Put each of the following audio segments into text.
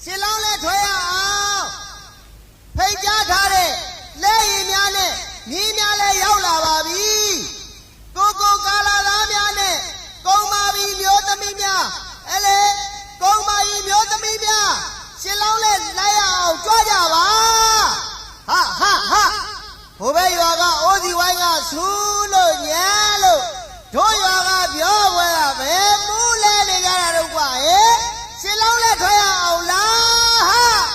ရှင်လောင်းလဲထွဲရအောင်ဖိတ်ကြားထားတဲ့လက်ရည်များနဲ့မြင်းများလဲရောက်လာပါပြီကိုကာလာသားများနဲ့ကုံမာပြီးမျိုးသမီးများအဲ့လေကုံမာကြီးမျိုးသမီးများရှင်လောင်းလဲလိုက်ရအောင်ကြွကြပါဟာဘိုးဘေးရွာကအိုးစီဝိုင်းကဆူးလို့ညံလို့တို့ရွာကပြောဝဲတာပဲမူးလဲနေကြတာတော့ကွာဟဲ့ရှင်လောင်းလဲထွက်ရအောင်လားဟာ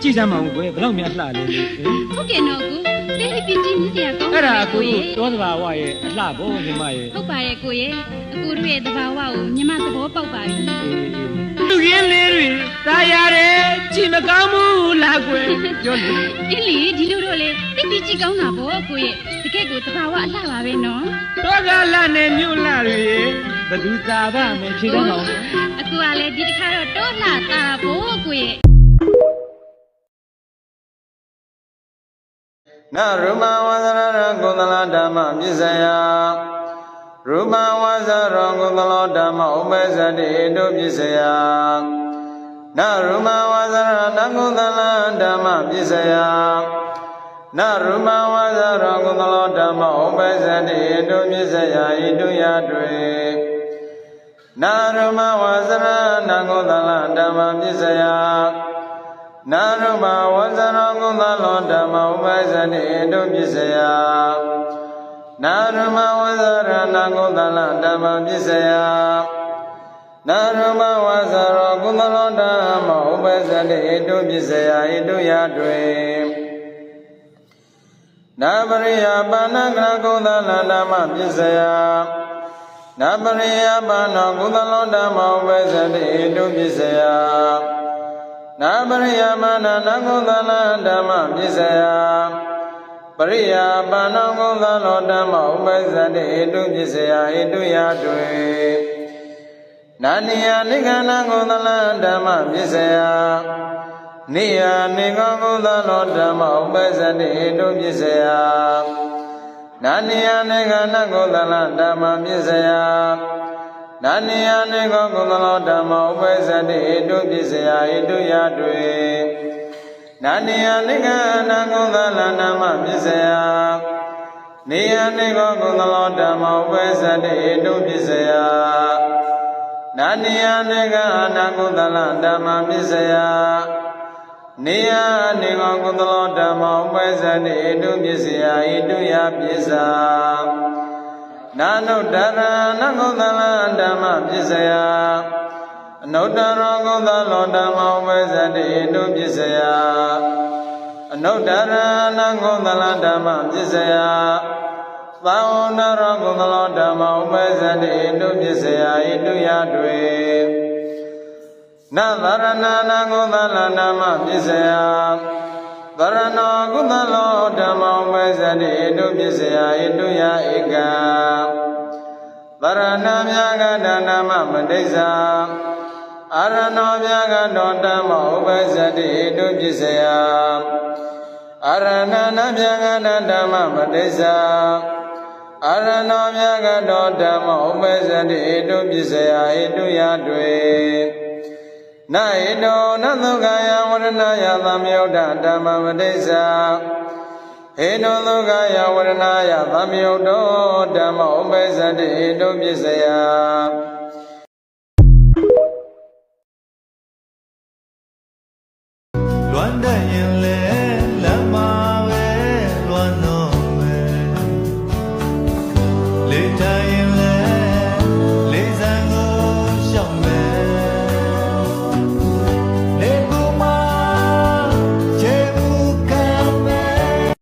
ကြည့်စမ်းမအောင်ကွယ်ဘယ်တော့မှအလှလဲလေဟုတ်ကဲ့နော်ကိုတဲ့ပြင်းပြင်းစရာကောင်းအဲ့ဒါကိုတောသဘာဝရဲ့အလှဘုံညီမရဲ့ဟုတ်ပါရဲ့ကိုရဲ့အကိုတို့ရဲ့သဘာဝကိုညီမသဘောပေါက်ပါပြီလူရင်းလေးတွေသာရတယ်ကြည်မကောင်းဘူးလားကွယ်ပြောလေအင်းလေဒီလိုတော့လေတိတ်ပြီးကြည့်ကောင်းတာဗောကိုရဲ့တကယ်ကိုသဘာဝအလှပါပဲနော်တောကလှနဲ့မြို့လှတွေဘယ်သူသာပါမယ်ဖြေတော့အောင်အကူကလည်းဒီတစ်ခါတော့တောလှတာဗောကိုရဲ့နရူပဝဇရရကုသလဓမ္မပစ္စယရူပဝဇရကုသလောဓမ္မဥပ္ပဇတိတုပစ္စယနရူပဝဇရနကုသလဓမ္မပစ္စယနရူပဝဇရကုသလောဓမ္မဥပ္ပဇတိတုပစ္စယဣတုယတွေနရူပဝဇရနကုသလဓမ္မပစ္စယနာရုပဝဇရကုသလောဓမ္မဥပ္ပဇ္ဇတိတုပစ္စယနာရုပဝဇရနာကုသလဓမ္မပစ္စယနာရုပဝဇရကုသလောဓမ္မဥပ္ပဇ္ဇတိတုပစ္စယဣတုယတွေနာပရိယပါဏကကုသလဓမ္မပစ္စယနာပရိယပါဏကုသလောဓမ္မဥပ္ပဇ္ဇတိတုပစ္စယနာပရိယမနာနကုသလဓမ္မပစ္စယပရိယပါဏောကုသလောဓမ္မဥပ္ပဇ္ဇတိဣတုပစ္စယဣတုယတွေနာနိယနိဂဏကုသလဓမ္မပစ္စယနိယနိဂကုသလောဓမ္မဥပ္ပဇ္ဇတိဣတုပစ္စယနာနိယနိဂဏကုသလဓမ္မပစ္စယနာနိယနိကောကုသလောဓမ္မဥပ္ပဇ္ဇတိဣတုပစ္စယဣတုယတွေနာနိယနိကနာကုသလနာမပစ္စယနိယနိကောကုသလောဓမ္မဥပ္ပဇ္ဇတိဣတုပစ္စယနာနိယနိကနာကုသလဓမ္မပစ္စယနိယနိကောကုသလောဓမ္မဥပ္ပဇ္ဇတိဣတုပစ္စယဣတုယပစ္စနာနုတ္တရနကုသလဓမ္မပစ္စယအနုတ္တရောကုသလောဓမ္မဥပ္ပဇ္ဇတိဣတုပစ္စယအနုတ္တရနကုသလဓမ္မပစ္စယသာဝနရောကုသလောဓမ္မဥပ္ပဇ္ဇတိဣတုပစ္စယဣတုယတွေနသရဏနကုသလဓမ္မပစ္စယသရဏောကုသလောဓမ္မဥပ္ပဇ္ဇတိဣတုပစ္စယဣတုယဧကံသရဏမြာကတနာမမတိစ္ဆာအာရဏောမြာကတောဓမ္မဥပ္ပဇ္ဇတိဣတုပစ္စယအာရဏနမြာကတဓမ္မမတိစ္ဆာအာရဏောမြာကတောဓမ္မဥပ္ပဇ္ဇတိဣတုပစ္စယဣတုယတွေနာဟိတောနသုခာယဝရဏယသမယုဒ္ဓဓမ္မမတိစ္ဆာ ဟေတုသုခယဝရဏယသမယုတ်တောဓမ္မဥပ္ပဇ္ဇတိတုပစ္စယ